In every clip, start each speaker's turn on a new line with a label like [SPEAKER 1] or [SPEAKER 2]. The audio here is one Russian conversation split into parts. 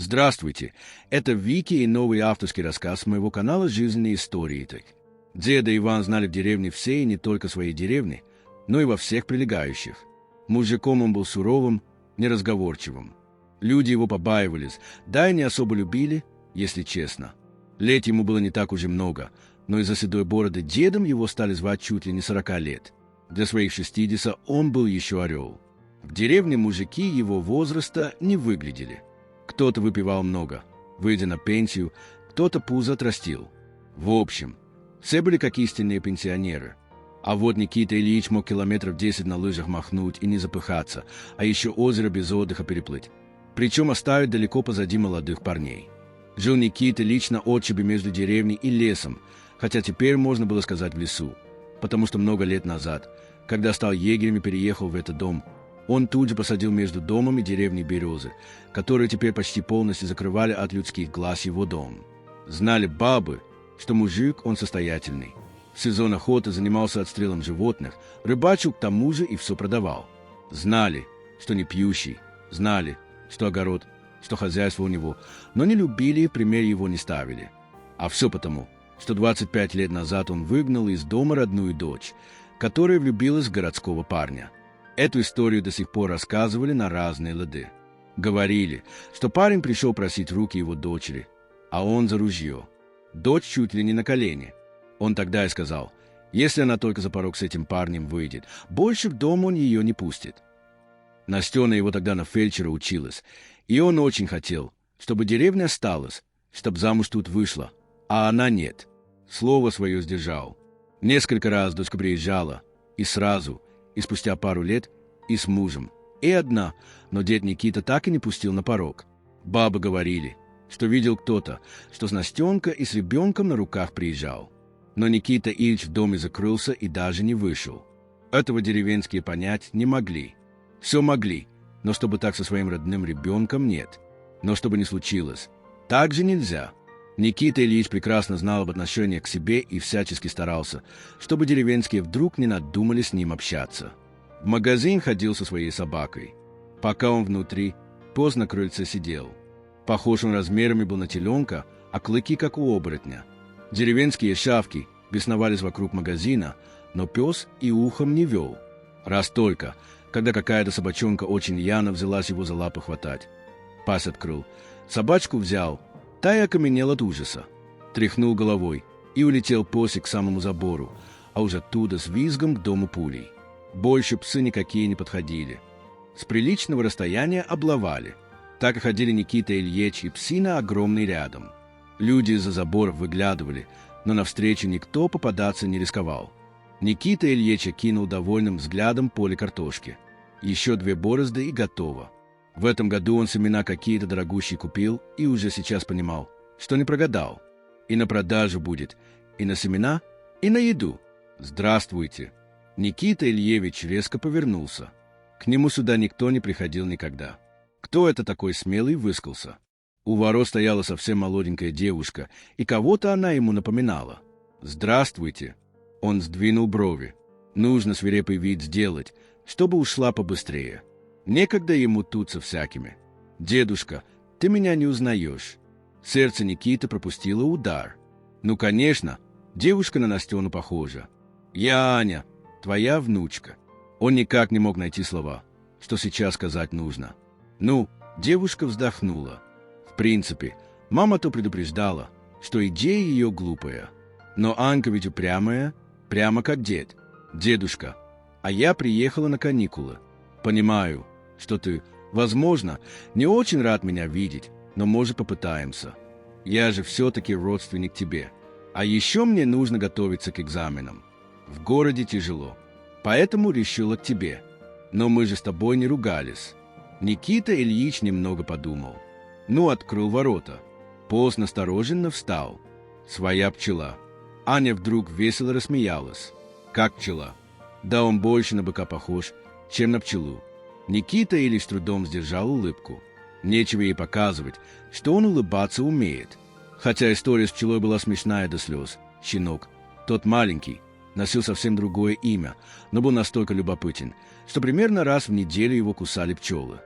[SPEAKER 1] Здравствуйте! Это Вики и новый авторский рассказ моего канала «Жизненные истории». Деда Иван знали в деревне все и не только своей деревни, но и во всех прилегающих. Мужиком он был суровым, неразговорчивым. Люди его побаивались, да и не особо любили, если честно. Лет ему было не так уже много, но из-за седой бороды дедом его стали звать чуть ли не 40 лет. Для своих 60 он был еще орел. В деревне мужики его возраста не выглядели. Кто-то выпивал много, выйдя на пенсию, кто-то пузо отрастил. В общем, все были как истинные пенсионеры. А вот Никита Ильич мог километров 10 на лыжах махнуть и не запыхаться, а еще озеро без отдыха переплыть. Причем оставить далеко позади молодых парней. Жил Никита лично отчебе между деревней и лесом, хотя теперь можно было сказать в лесу, потому что много лет назад, когда стал егерем и переехал в этот дом, он тут же посадил между домом и деревней березы, которые теперь почти полностью закрывали от людских глаз его дом. Знали бабы, что мужик он состоятельный. В сезон охоты занимался отстрелом животных, рыбачил к тому же и все продавал. Знали, что не пьющий, знали, что огород, что хозяйство у него, но не любили и пример его не ставили. А все потому, что 25 лет назад он выгнал из дома родную дочь, которая влюбилась в городского парня. Эту историю до сих пор рассказывали на разные лады. Говорили, что парень пришел просить руки его дочери, а он за ружье. Дочь чуть ли не на колени. Он тогда и сказал, если она только за порог с этим парнем выйдет, больше в дом он ее не пустит. Настена его тогда на фельдшера училась, и он очень хотел, чтобы деревня осталась, чтобы замуж тут вышла, а она нет. Слово свое сдержал. Несколько раз дочка приезжала, и сразу, и спустя пару лет, и с мужем, и одна, но дед Никита так и не пустил на порог. Бабы говорили, что видел кто-то, что с Настенкой и с ребенком на руках приезжал. Но Никита Ильич в доме закрылся и даже не вышел. Этого деревенские понять не могли. Все могли, но чтобы так со своим родным ребенком нет. Но чтобы не случилось, так же нельзя. Никита Ильич прекрасно знал об отношении к себе и всячески старался, чтобы деревенские вдруг не надумали с ним общаться. В магазин ходил со своей собакой. Пока он внутри, пес на крыльце сидел. Похож он размерами был на теленка, а клыки как у оборотня. Деревенские шавки бесновались вокруг магазина, но пес и ухом не вел. Раз только, когда какая-то собачонка очень яно взялась его за лапы хватать. Пас открыл, собачку взял, та и окаменел от ужаса. Тряхнул головой, и улетел песик к самому забору, а уже оттуда с визгом к дому пулей. Больше псы никакие не подходили. С приличного расстояния облавали. Так и ходили Никита Ильич и псина огромный рядом. Люди из-за заборов выглядывали, но навстречу никто попадаться не рисковал. Никита Ильич кинул довольным взглядом поле картошки. Еще 2 борозды и готово. В этом году он семена какие-то дорогущие купил и уже сейчас понимал, что не прогадал. И на продажу будет, и на семена, и на еду. «Здравствуйте!» Никита Ильевич резко повернулся. К нему сюда никто не приходил никогда. Кто это такой смелый выскался? У ворот стояла совсем молоденькая девушка, и кого-то она ему напоминала. «Здравствуйте!» Он сдвинул брови. Нужно свирепый вид сделать, чтобы ушла побыстрее. Некогда ему тут со всякими. «Дедушка, ты меня не узнаешь». Сердце Никиты пропустило удар. Ну, конечно, девушка на Настену похожа. «Я Аня, твоя внучка». Он никак не мог найти слова, что сейчас сказать нужно. Ну, девушка вздохнула. В принципе, мама-то предупреждала, что идея ее глупая. Но Анька ведь упрямая, прямо как дед. «Дедушка, а я приехала на каникулы. Понимаю, что ты, возможно, не очень рад меня видеть, но, может, попытаемся. Я же все-таки родственник тебе. А еще мне нужно готовиться к экзаменам. В городе тяжело, поэтому решила к тебе. Но мы же с тобой не ругались». Никита Ильич немного подумал. Ну, открыл ворота. Пес настороженно встал. Своя пчела. Аня вдруг весело рассмеялась. Как пчела? Да он больше на быка похож, чем на пчелу. Никита Ильич трудом сдержал улыбку. Нечего ей показывать, что он улыбаться умеет. Хотя история с пчелой была смешная до слез. Щенок, тот маленький, носил совсем другое имя, но был настолько любопытен, что примерно раз в неделю его кусали пчелы.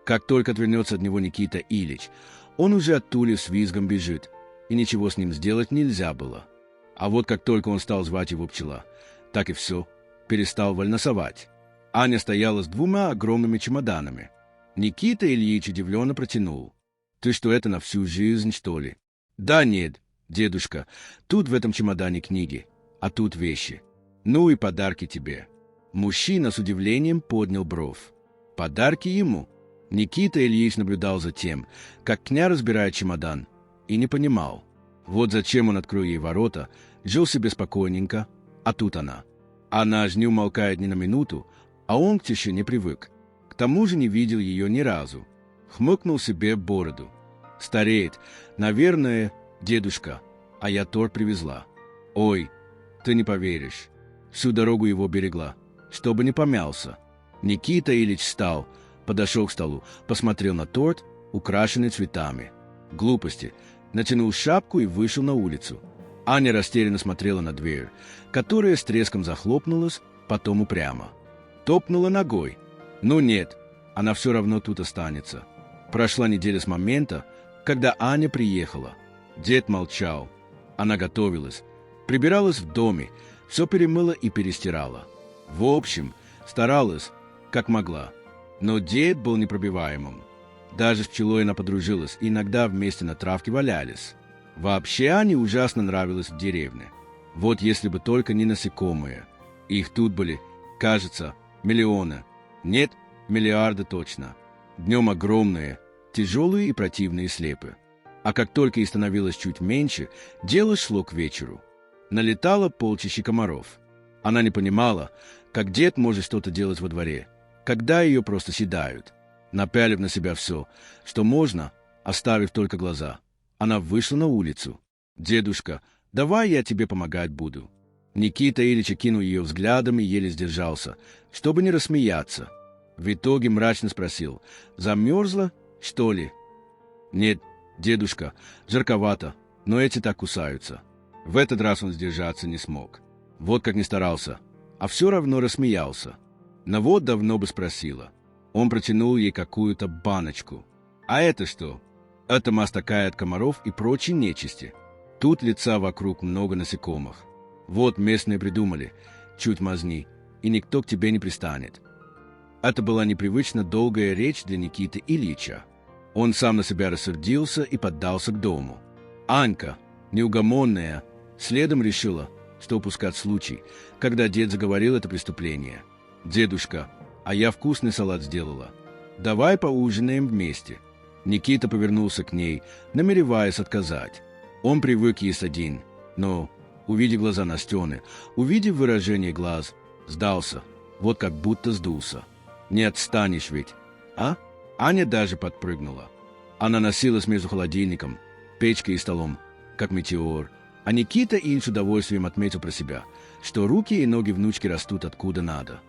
[SPEAKER 1] Как только отвернется от него Никита Ильич, Он уже оттуда с визгом бежит, и ничего с ним сделать нельзя было. А вот как только он стал звать его пчела, так и все, перестал вольносовать. Аня стояла с 2 огромными чемоданами. Никита Ильич удивленно протянул. «Ты что, это на всю жизнь, что ли?» «Да нет, дедушка, тут в этом чемодане книги, а тут вещи. Ну и подарки тебе». Мужчина с удивлением поднял бровь. «Подарки ему?» Никита Ильич наблюдал за тем, как кня разбирает чемодан, и не понимал. Вот зачем он открыл ей ворота, жил себе спокойненько, а тут она. Она ж не умолкает ни на минуту, а он к тишине привык. К тому же не видел ее ни разу. Хмыкнул себе бороду. «Стареет, наверное, дедушка, а я торт привезла. Ой, ты не поверишь. Всю дорогу его берегла, чтобы не помялся». Никита Ильич встал, подошел к столу, посмотрел на торт, украшенный цветами. Глупости. Натянул шапку и вышел на улицу. Аня растерянно смотрела на дверь, которая с треском захлопнулась, потом упрямо. Топнула ногой. Ну нет, она все равно тут останется. Прошла неделя с момента, когда Аня приехала. Дед молчал. Она готовилась, прибиралась в доме, все перемыла и перестирала. В общем, старалась, как могла. Но дед был непробиваемым. Даже с пчелой она подружилась, и иногда вместе на травке валялись. Вообще Ане ужасно нравилось в деревне. Вот если бы только не насекомые. Их тут были, кажется, миллионы. Нет, миллиарды точно. Днем огромные, тяжелые и противные слепы. А как только и становилось чуть меньше, дело шло к вечеру. Налетало полчища комаров. Она не понимала, как дед может что-то делать во дворе, когда ее просто съедают. Напялив на себя все, что можно, оставив только глаза, она вышла на улицу. «Дедушка, давай я тебе помогать буду». Никита Ильич кинул ее взглядом и еле сдержался, чтобы не рассмеяться. В итоге мрачно спросил: «Замерзла, что ли?» «Нет, дедушка, жарковато, но эти так кусаются». В этот раз он сдержаться не смог. Вот как не старался, а все равно рассмеялся. Но вот давно бы спросила. Он протянул ей какую-то баночку. «А это что?» «Это мазь такая от комаров и прочей нечисти. Тут лица вокруг много насекомых. Вот местные придумали. Чуть мазни, и никто к тебе не пристанет». Это была непривычно долгая речь для Никиты Ильича. Он сам на себя рассердился и поддался к дому. Анька, неугомонная, следом решила, что упускать случай, когда дед заговорил это преступление. «Дедушка, а я вкусный салат сделала. Давай поужинаем вместе». Никита повернулся к ней, намереваясь отказать. Он привык есть один, но, увидев глаза Настены, увидев выражение глаз, сдался, вот как будто сдулся. «Не отстанешь ведь, а?» Аня даже подпрыгнула. Она носилась между холодильником, печкой и столом, как метеор, а Никита Ильич с удовольствием отметил про себя, что руки и ноги внучки растут откуда надо.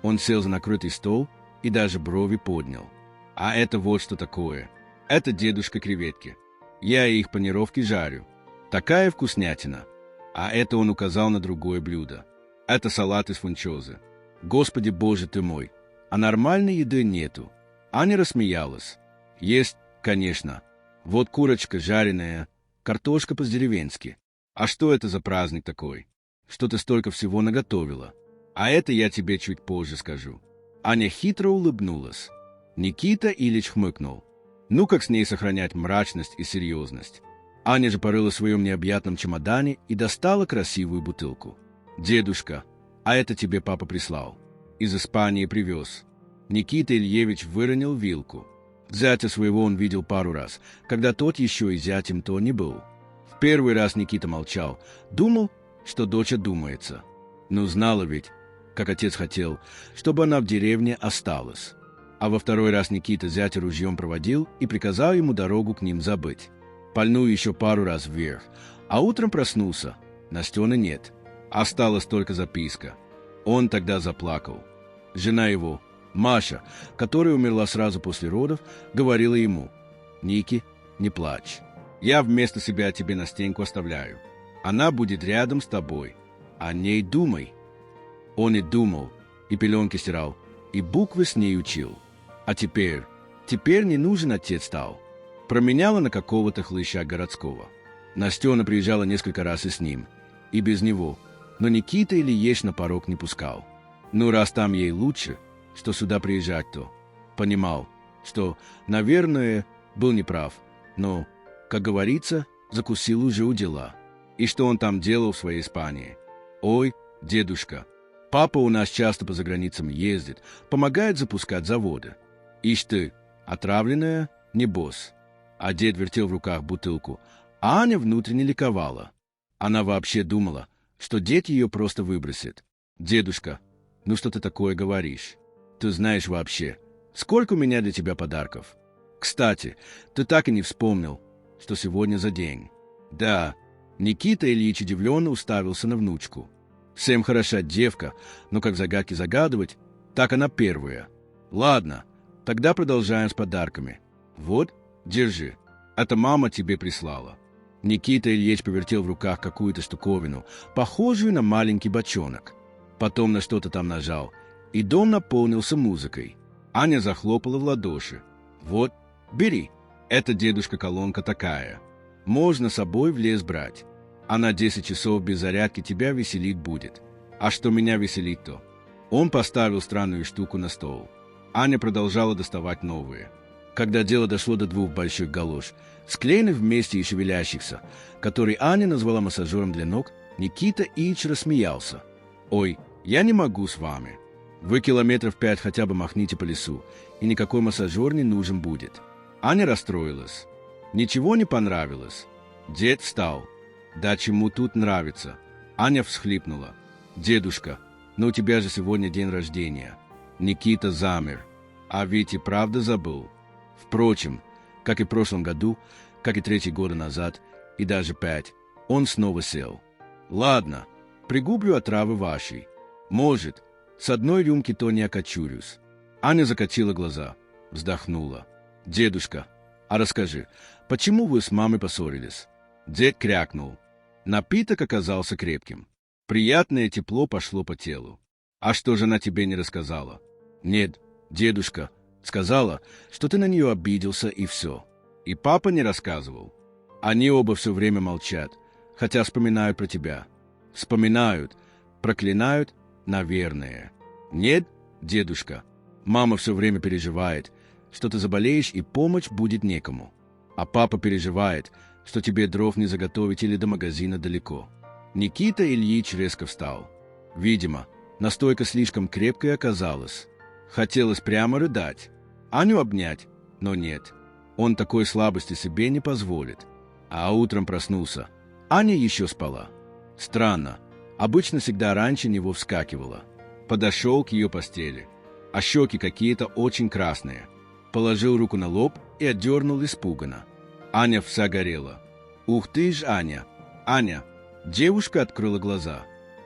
[SPEAKER 1] Он сел за накрытый стол и даже брови поднял. «А это вот что такое. Это, дедушка, креветки. Я их панировки жарю. Такая вкуснятина». А это он указал на другое блюдо. «Это салат из фунчозы. Господи боже ты мой, а нормальной еды нету». Аня рассмеялась. «Есть, конечно. Вот курочка жареная, картошка по-деревенски. А что это за праздник такой? Что ты столько всего наготовила? А это я тебе чуть позже скажу». Аня хитро улыбнулась. Никита Ильич хмыкнул. Ну как с ней сохранять мрачность и серьезность? Аня же порыла в своем необъятном чемодане и достала красивую бутылку. «Дедушка, а это тебе папа прислал. Из Испании привез». Никита Ильевич выронил вилку. Зятя своего он видел пару раз, когда тот еще и зятем то не был. В первый раз Никита молчал, думал, что дочь одумается. Но знала ведь, как отец хотел, чтобы она в деревне осталась. А во второй раз Никита зятя ружьем проводил и приказал ему дорогу к ним забыть. Пальнул еще пару раз вверх, а утром проснулся. Настены нет. Осталась только записка. Он тогда заплакал. Жена его, Маша, которая умерла сразу после родов, говорила ему: «Ники, не плачь. Я вместо себя тебе на стенку оставляю. Она будет рядом с тобой. О ней думай». Он и думал, и пеленки стирал, и буквы с ней учил. А теперь не нужен отец стал. Променяла на какого-то хлыща городского. Настена приезжала несколько раз и с ним, и без него, но Никита Ильич на порог не пускал. Ну, раз там ей лучше, что сюда приезжать, то понимал, что, наверное, был неправ, но, как говорится, закусил уже у дела. И что он там делал в своей Испании? Ой, дедушка, папа у нас часто по заграницам ездит, помогает запускать заводы. Ишь ты, отравленная, небось. А дед вертел в руках бутылку, а Аня внутренне ликовала. Она вообще думала, что дед ее просто выбросит. «Дедушка, ну что ты такое говоришь? Ты знаешь вообще, сколько у меня для тебя подарков? Кстати, ты так и не вспомнил, что сегодня за день». «Да». Никита Ильич удивленно уставился на внучку. «Всем хороша девка, но как загадки загадывать, так она первая. Ладно, тогда продолжаем с подарками. Вот, держи. Это мама тебе прислала». Никита Ильич повертел в руках какую-то штуковину, похожую на маленький бочонок. Потом на что-то там нажал, и дом наполнился музыкой. Аня захлопала в ладоши. «Вот, бери. Это, дедушка, колонка такая. Можно с собой в лес брать. А на 10 часов без зарядки тебя веселить будет. А что меня веселит, то?» Он поставил странную штуку на стол. Аня продолжала доставать новые. Когда дело дошло до 2 больших галош, склеенных вместе и шевелящихся, который Аня назвала массажером для ног, Никита Ильич рассмеялся. «Ой, я не могу с вами. Вы 5 километров хотя бы махните по лесу, и никакой массажер не нужен будет». Аня расстроилась. Ничего не понравилось. Дед встал. «Да чему тут нравится?» Аня всхлипнула. «Дедушка, но у тебя же сегодня день рождения». Никита замер. А ведь и правда забыл. Впрочем, как и в прошлом году, как и 3 года назад, и даже 5, он снова сел. «Ладно, пригублю отравы вашей. Может, с 1 рюмки то не окочурюсь». Аня закатила глаза, вздохнула. «Дедушка, а расскажи, почему вы с мамой поссорились?» Дед крякнул. Напиток оказался крепким. Приятное тепло пошло по телу. «А что же она тебе не рассказала?» «Нет, дедушка, сказала, что ты на нее обиделся, и все. И папа не рассказывал. Они оба все время молчат, хотя вспоминают про тебя. Вспоминают, проклинают, наверное. Нет, дедушка, мама все время переживает, что ты заболеешь и помочь будет некому. А папа переживает, что тебе дров не заготовить или до магазина далеко». Никита Ильич резко встал. Видимо, настойка слишком крепкой оказалась. Хотелось прямо рыдать. Аню обнять, но нет. Он такой слабости себе не позволит. А утром проснулся. Аня еще спала. Странно. Обычно всегда раньше него вскакивала. Подошел к ее постели. А щеки какие-то очень красные. Положил руку на лоб и отдернул испуганно. Аня вся горела. «Ух ты ж, Аня! Аня!» Девушка открыла глаза.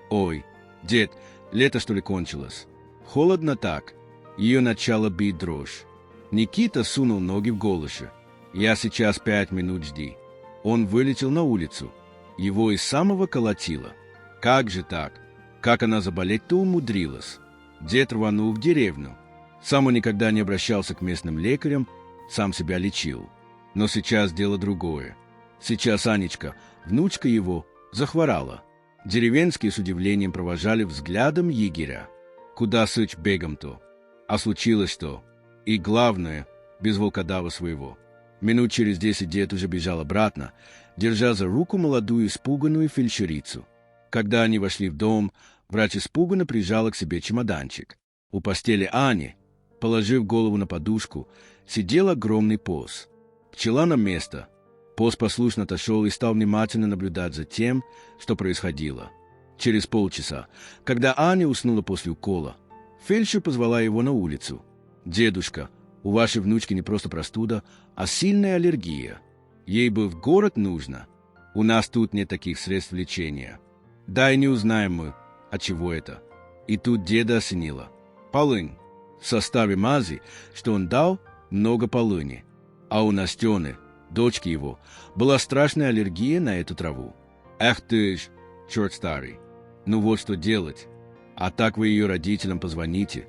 [SPEAKER 1] «Ой, дед, лето что ли кончилось?» Холодно так. Ее начало бить дрожь. Никита сунул ноги в голыши. «Я сейчас 5 минут жди». Он вылетел на улицу. Его из самого колотило. Как же так? Как она заболеть-то умудрилась? Дед рванул в деревню. Сам он никогда не обращался к местным лекарям, сам себя лечил. Но сейчас дело другое. Сейчас Анечка, внучка его, захворала. Деревенские с удивлением провожали взглядом егеря. Куда сыч бегом-то? А случилось что? И главное, без волкодава своего. Минут через 10 дед уже бежал обратно, держа за руку молодую испуганную фельдшерицу. Когда они вошли в дом, врач испуганно прижала к себе чемоданчик. У постели Ани, положив голову на подушку, сидел огромный поз. Пчела на место. Поз послушно отошел и стал внимательно наблюдать за тем, что происходило. Через полчаса, когда Аня уснула после укола, фельдшер позвала его на улицу. «Дедушка, у вашей внучки не просто простуда, а сильная аллергия. Ей бы в город нужно. У нас тут нет таких средств лечения. Да и не узнаем мы, от чего это». И тут деда осенило. Полынь. В составе мази, что он дал, много полыни. А у Настены, дочки его, была страшная аллергия на эту траву. Эх ты ж, черт старый. Ну вот что делать. А так вы ее родителям позвоните.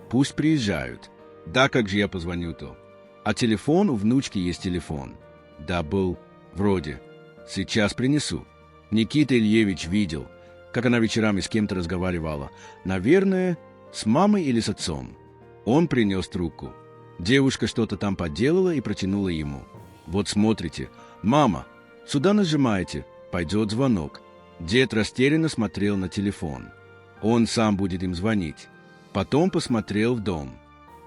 [SPEAKER 1] Пусть приезжают. Да как же я позвоню-то? А телефон у внучки есть телефон. Да, был. Вроде. Сейчас принесу. Никита Ильевич видел, как она вечерами с кем-то разговаривала. Наверное, с мамой или с отцом. Он принес трубку. Девушка что-то там поделала и протянула ему. Вот смотрите. Мама, сюда нажимаете. Пойдет звонок. Дед растерянно смотрел на телефон. Он сам будет им звонить. Потом посмотрел в дом.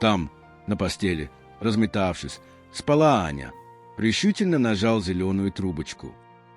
[SPEAKER 1] Там, на постели, разметавшись, спала Аня. Решительно нажал зеленую трубочку.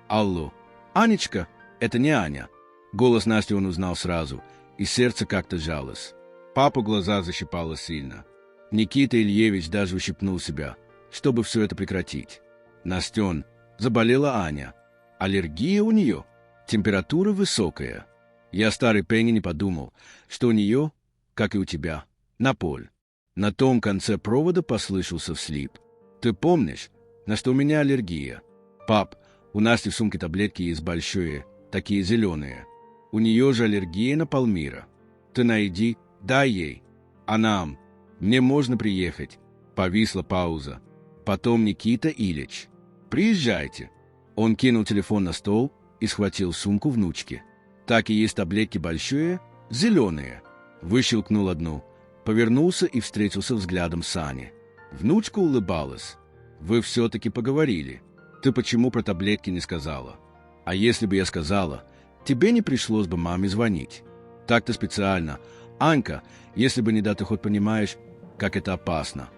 [SPEAKER 1] «Алло, Анечка, это не Аня». Голос Насти он узнал сразу, и сердце как-то жалось. Папу глаза защипало сильно. Никита Ильевич даже ущипнул себя, чтобы все это прекратить. «Настен, заболела Аня. Аллергия у нее, температура высокая. Я, старый Пенни, не подумал, что у нее, как и у тебя, наполь». На том конце провода послышался вслип. «Ты помнишь, на что у меня аллергия? Пап, у Насти в сумке таблетки есть большие, такие зеленые. У нее же аллергия на Палмира. Ты найди, дай ей. А нам? Мне можно приехать?» Повисла пауза. Потом Никита Ильич. «Приезжайте». Он кинул телефон на стол и схватил сумку внучки. Так и есть таблетки большие, зеленые. Выщелкнул одну, повернулся и встретился взглядом с Аней. Внучка улыбалась. «Вы все-таки поговорили. Ты почему про таблетки не сказала? А если бы я сказала, тебе не пришлось бы маме звонить. Так-то специально. Анька, если бы не да, ты хоть понимаешь, как это опасно».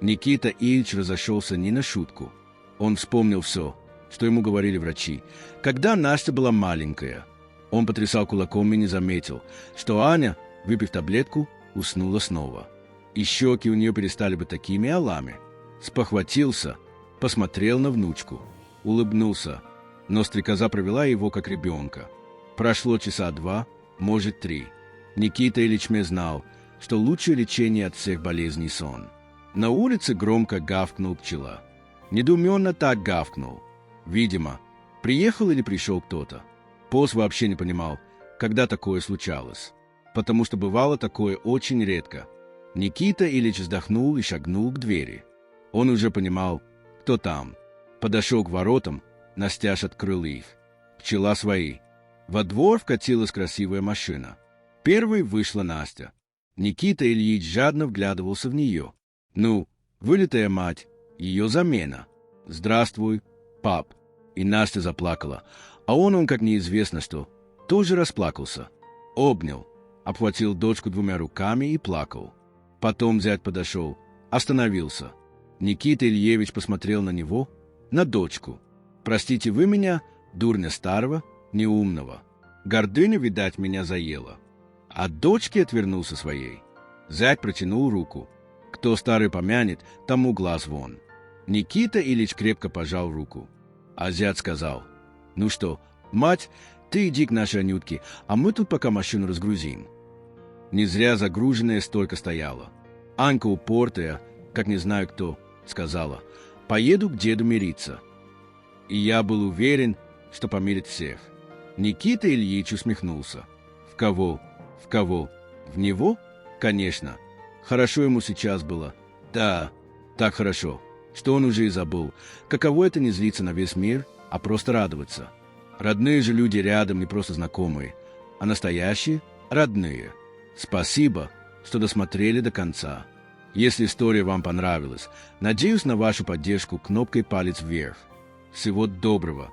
[SPEAKER 1] Никита Ильич разошелся не на шутку. Он вспомнил все, что ему говорили врачи. Когда Настя была маленькая, он потрясал кулаком и не заметил, что Аня, выпив таблетку, уснула снова. И щеки у нее перестали быть такими алами. Спохватился, посмотрел на внучку, улыбнулся, но стрекоза провела его как ребенка. Прошло часа 2, может 3. Никита Ильич знал, что лучшее лечение от всех болезней — сон. На улице громко гавкнул пчела. Недоуменно так гавкнул. Видимо, приехал или пришел кто-то. Поз вообще не понимал, когда такое случалось, потому что бывало такое очень редко. Никита Ильич вздохнул и шагнул к двери. Он уже понимал, кто там. Подошел к воротам, настежь открыл их. Пчела свои. Во двор вкатилась красивая машина. Первой вышла Настя. Никита Ильич жадно вглядывался в нее. Ну, вылитая мать, ее замена. «Здравствуй, пап». И Настя заплакала, а он как неизвестно что, тоже расплакался. Обнял, обхватил дочку 2 руками и плакал. Потом зять подошел, остановился. Никита Ильевич посмотрел на него, на дочку. «Простите вы меня, дурня старого, неумного. Гордыня, видать, меня заела». От дочки отвернулся своей. Зять протянул руку. Кто старый помянет, тому глаз вон. Никита Ильич крепко пожал руку. А зять сказал: «Ну что, мать, ты иди к нашей Анютке, а мы тут пока машину разгрузим». Не зря загруженная столько стояла. Анька упортая, как не знаю кто, сказала: «Поеду к деду мириться». И я был уверен, что помирит всех. Никита Ильич усмехнулся. В кого? В кого? В него? Конечно. Хорошо ему сейчас было. Да, так хорошо, что он уже и забыл, каково это не злиться на весь мир, а просто радоваться. Родные же люди рядом, не просто знакомые, а настоящие родные. Спасибо, что досмотрели до конца. Если история вам понравилась, надеюсь на вашу поддержку кнопкой палец вверх. Всего доброго.